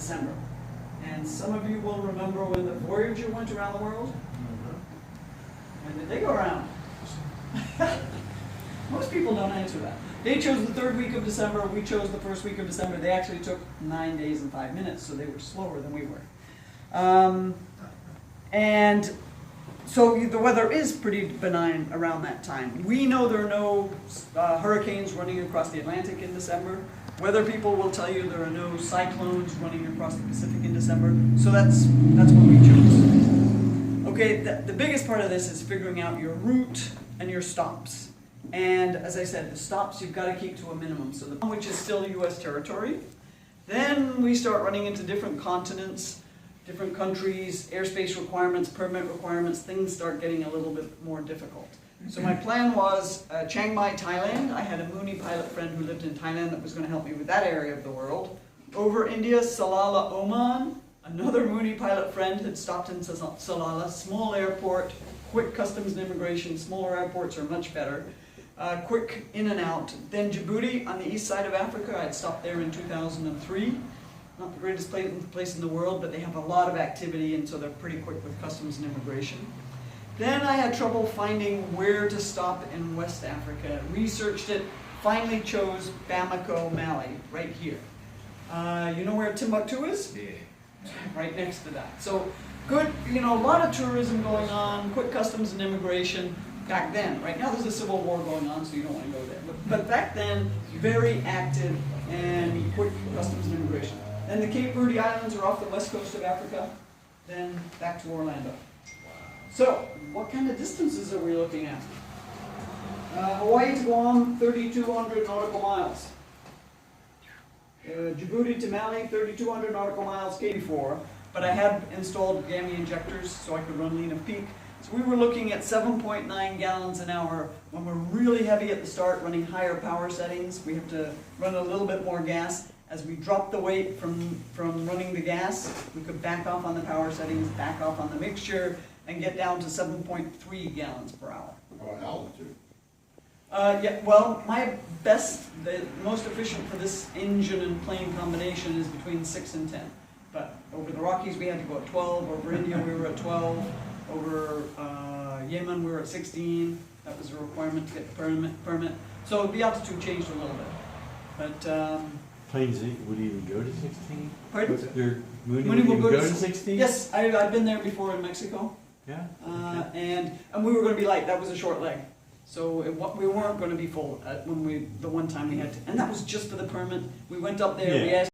December. And some of you will remember when the Voyager went around the world. When did they go around? Most people don't answer that. They chose the third week of December, we chose the first week of December. They actually took 9 days and 5 minutes, so they were slower than we were. And so the weather is pretty benign around that time. We know there are no hurricanes running across the Atlantic in December. Weather people will tell you there are no cyclones running across the Pacific in December. So that's what we chose. Okay, the biggest part of this is figuring out your route and your stops. And as I said, the stops you've got to keep to a minimum. So which is still U.S. territory. Then we start running into different continents, different countries, airspace requirements, permit requirements. Things start getting a little bit more difficult. So my plan was Chiang Mai, Thailand. I had a Mooney pilot friend who lived in Thailand that was going to help me with that area of the world. Over India, Salalah, Oman. Another Mooney pilot friend had stopped in Salalah, small airport, quick customs and immigration. Smaller airports are much better. Quick in and out. Then Djibouti on the east side of Africa. I had stopped there in 2003. Not the greatest place in the world, but they have a lot of activity, and so they're pretty quick with customs and immigration. Then I had trouble finding where to stop in West Africa. Researched it, finally chose Bamako, Mali, right here. You know where Timbuktu is? Yeah. Right next to that. So good, a lot of tourism going on, quick customs and immigration back then. Right now there's a civil war going on, so you don't want to go there. But back then, very active and quick customs and immigration. Then the Cape Verde Islands are off the west coast of Africa, then back to Orlando. So, what kind of distances are we looking at? Hawaii to Guam, 3,200 nautical miles. Djibouti to Mali, 3,200 nautical miles, K4. But I had installed GAMI injectors so I could run lean of peak. So we were looking at 7.9 gallons an hour. When we're really heavy at the start, running higher power settings, we have to run a little bit more gas. As we drop the weight from running the gas, we could back off on the power settings, back off on the mixture, and get down to 7.3 gallons per hour. Oh, altitude. Yeah, well, the most efficient for this engine and plane combination is between 6 and 10. But over the Rockies we had to go at 12, over India we were at 12, over Yemen we were at 16. That was a requirement to get the permit. So the altitude changed a little bit. But Planes would even go to 16? Pardon? Their Mooney Mooney would will even go go to to 16? Yes, I've been there before in Mexico. Yeah. And we were going to be light. That was a short leg. So we weren't going to be full the one time we had to. And that was just for the permit. We went up there, we asked